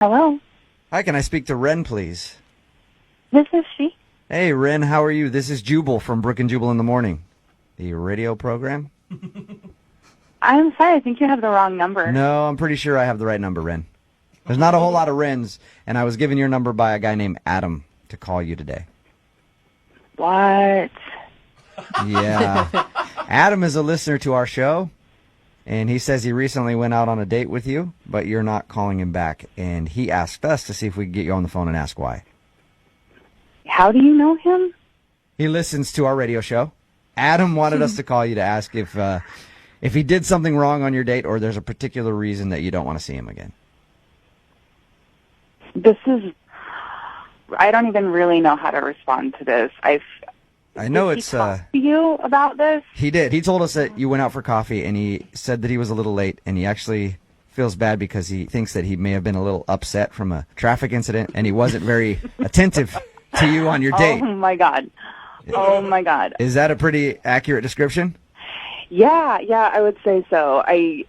Hello, Hi, can I speak to Ren, please? this is she. Hey, Ren, how are you? This is Jubal from Brook and Jubal in the Morning, the radio program. I'm sorry, I think you have the wrong number. No, I'm pretty sure I have the right number, Ren. There's not a whole lot of Rens, and I was given your number by a guy named Adam to call you today. What? Yeah. Adam is a listener to our show, and he says he recently went out on a date with you, but you're not calling him back, and he asked us to see if we could get you on the phone and ask why. How do you know him? He listens to our radio show. Adam wanted us to call you to ask if he did something wrong on your date or there's a particular reason that you don't want to see him again. I don't even really know how to respond to this. I know Did it's he talk to you about this? he did. He told us that you went out for coffee and he said that he was a little late and he actually feels bad because he thinks that he may have been a little upset from a traffic incident and he wasn't very attentive to you on your date. Oh my God. Oh my God. Is that a pretty accurate description? Yeah, I would say so. I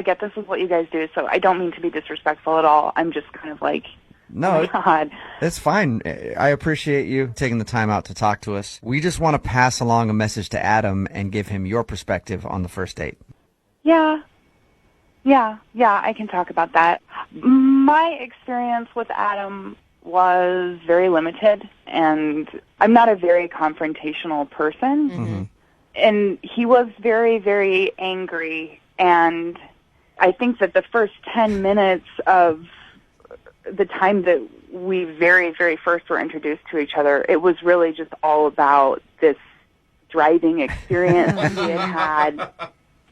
get this is what you guys do, so I don't mean to be disrespectful at all. I'm just kind of like, No, oh my God. it's fine. I appreciate you taking the time out to talk to us. We just want to pass along a message to Adam and give him your perspective on the first date. Yeah, I can talk about that. My experience with Adam was very limited, and I'm not a very confrontational person. Mm-hmm. And he was very, very angry, and I think that the first 10 minutes of the time that we very, very first were introduced to each other, it was really just all about this driving experience he had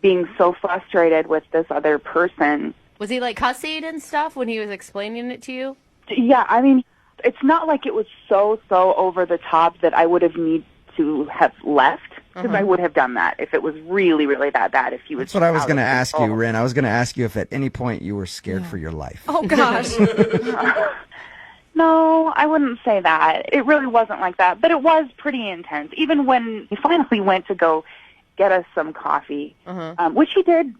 being so frustrated with this other person. Was he like cussing and stuff when he was explaining it to you? Yeah, I mean, it's not like it was so over the top that I would have need to have left, because I would have done that if it was really, really that bad. If he was. That's what I was going to ask you, control. Ren. I was going to ask you if at any point you were scared for your life. Oh, gosh. No, I wouldn't say that. It really wasn't like that, but it was pretty intense. Even when he finally went to go get us some coffee, which he did,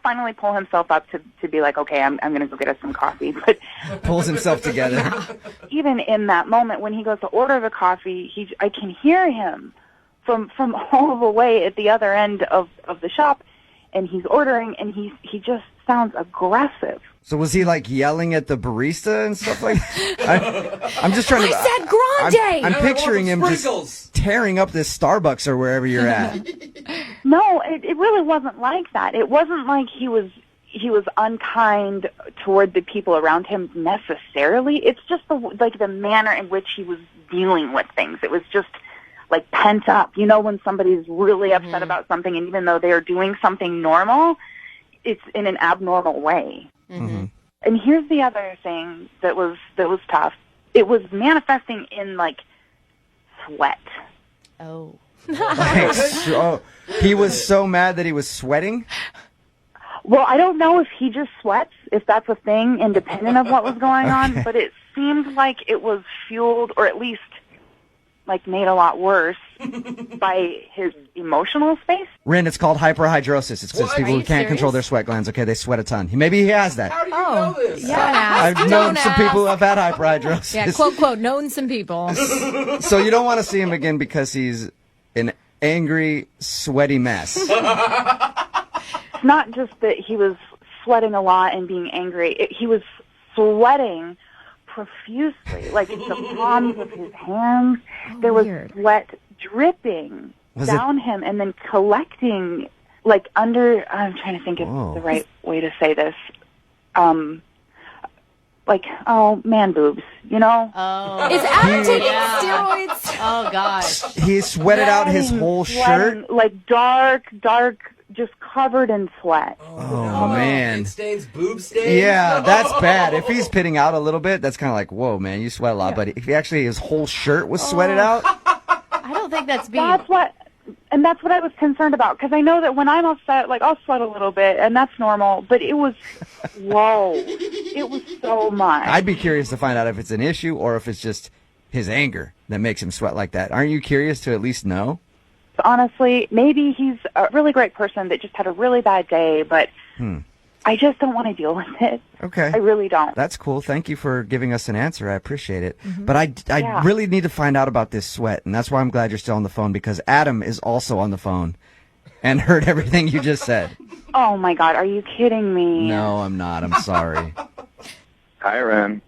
finally pull himself up to be like, okay, I'm going to go get us some coffee. But Pulls himself together. even in that moment when he goes to order the coffee, I can hear him from all the way at the other end of the shop, and he's ordering, and he just sounds aggressive. So was he like yelling at the barista and stuff like that? I'm just trying to... I said grande! I'm picturing him just tearing up this Starbucks or wherever you're at. No, it really wasn't like that. It wasn't like he was unkind toward the people around him necessarily. It's just the manner in which he was dealing with things. It was just like pent up. You know, when somebody's really upset about something, and even though they are doing something normal, it's in an abnormal way. Mm-hmm. And here's the other thing that was tough. It was manifesting in like sweat. Oh. He was so mad that he was sweating? Well, I don't know if he just sweats, if that's a thing, independent of what was going on, but it seemed like it was fueled, or at least like made a lot worse by his emotional space. Ren, it's called hyperhidrosis. It's just people Are who you can't control their serious? sweat glands. Okay, they sweat a ton. Maybe he has that. How do you know this? Yeah. I've known some people who have had hyperhidrosis. Yeah, quote, known some people. So you don't want to see him again because he's an angry, sweaty mess. It's not just that he was sweating a lot and being angry. He was sweating profusely, like the palms of his hands. There was weird. sweat dripping down him and then collecting, like under, I'm trying to think of the right way to say this. Man boobs, you know? Oh. Is Adam taking Yeah. steroids? Oh, gosh. He sweated out his whole Sweating, shirt. like dark, just covered in sweat. Oh, man. It stains, boob stains. Yeah, that's bad. If he's pitting out a little bit, that's kind of like, whoa, man, you sweat a lot. But if he actually, his whole shirt was sweated out, I don't think that's being... That's what I was concerned about, because I know that when I'm upset, like, I'll sweat a little bit, and that's normal, but it was, whoa, it was so much. I'd be curious to find out if it's an issue or if it's just his anger that makes him sweat like that. Aren't you curious to at least know? Honestly, maybe he's a really great person that just had a really bad day, but I just don't want to deal with it. Okay. I really don't. That's cool. Thank you for giving us an answer. I appreciate it. Mm-hmm. But I Yeah. really need to find out about this sweat, and that's why I'm glad you're still on the phone, because Adam is also on the phone and heard everything you just said. Oh my God, are you kidding me? No, I'm not. I'm sorry. Hi, Ren.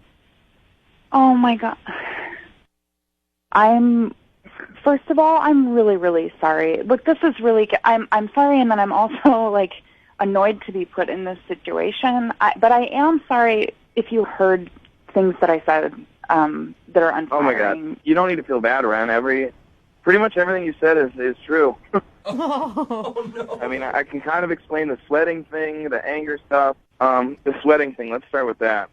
Oh my God. First of all, I'm really, really sorry. Look, this is really, I'm sorry, and then I'm also, like, annoyed to be put in this situation. But I am sorry if you heard things that I said that are unflattering. Oh my God, you don't need to feel bad, Ren. Pretty much everything you said is true. Oh, no. I mean, I can kind of explain the sweating thing, the anger stuff. The sweating thing, let's start with that.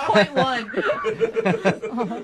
Point one.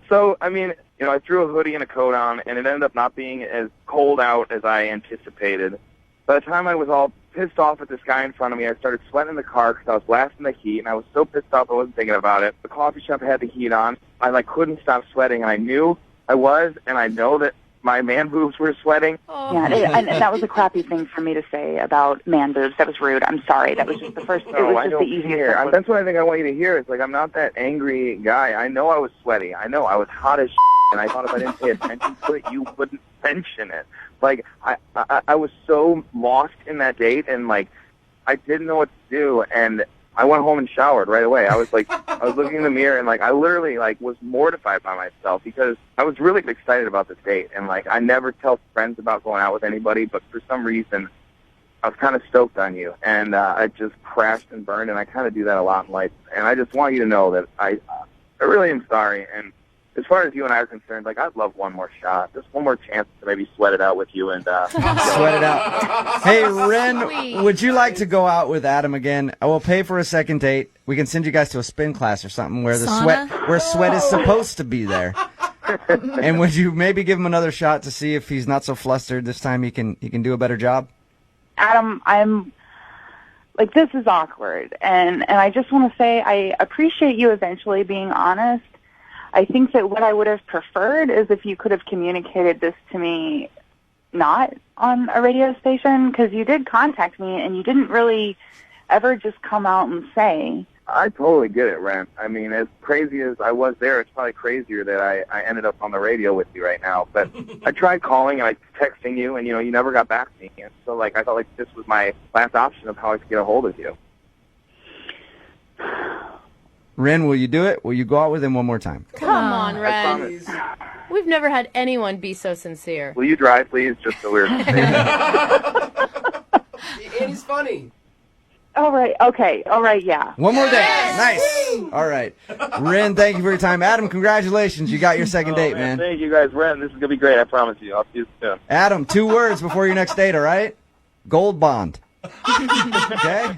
So, I mean, I threw a hoodie and a coat on, and it ended up not being as cold out as I anticipated. By the time I was all pissed off at this guy in front of me, I started sweating in the car because I was blasting the heat, and I was so pissed off I wasn't thinking about it. The coffee shop had the heat on. I, couldn't stop sweating, and I knew I was, and I know that my man boobs were sweating. Yeah, and that was a crappy thing for me to say about man boobs. That was rude. I'm sorry. That was just the first. It No, was I just don't the easiest. care. That's what I think I want you to hear. It's like, I'm not that angry guy. I know I was sweaty. I know I was hot as and I thought if I didn't pay attention to it, you wouldn't mention it. Like, I was so lost in that date, and, I didn't know what to do, and I went home and showered right away. I was I was looking in the mirror, and I literally was mortified by myself because I was really excited about this date, and I never tell friends about going out with anybody, but for some reason I was kind of stoked on you, and I just crashed and burned, and I kind of do that a lot in life, and I just want you to know that I really am sorry. And as far as you and I are concerned, I'd love one more shot, just one more chance to maybe sweat it out with you and Sweat it out. Hey, Ren, Sweet. would you like to go out with Adam again? I will pay for a second date. We can send you guys to a spin class or something where the Sauna? sweat is supposed to be there. And would you maybe give him another shot to see if he's not so flustered this time? He can do a better job. Adam, I'm this is awkward, and I just want to say I appreciate you eventually being honest. I think that what I would have preferred is if you could have communicated this to me not on a radio station, because you did contact me and you didn't really ever just come out and say. I totally get it, Ren. I mean, as crazy as I was there, it's probably crazier that I ended up on the radio with you right now. But I tried calling and texting you, and, you never got back to me. And so, I felt this was my last option of how I could get a hold of you. Ren, will you do it? Will you go out with him one more time? Come on, I Ren. promise. We've never had anyone be so sincere. Will you drive, please, just so we're safe? And he's funny. All right, okay, all right, yeah. One more day. Nice. All right. Ren, thank you for your time. Adam, congratulations. You got your second date, man. Thank you, guys. Ren, this is going to be great. I promise you. I'll see you soon. Adam, 2 words before your next date, all right? Gold bond. Okay?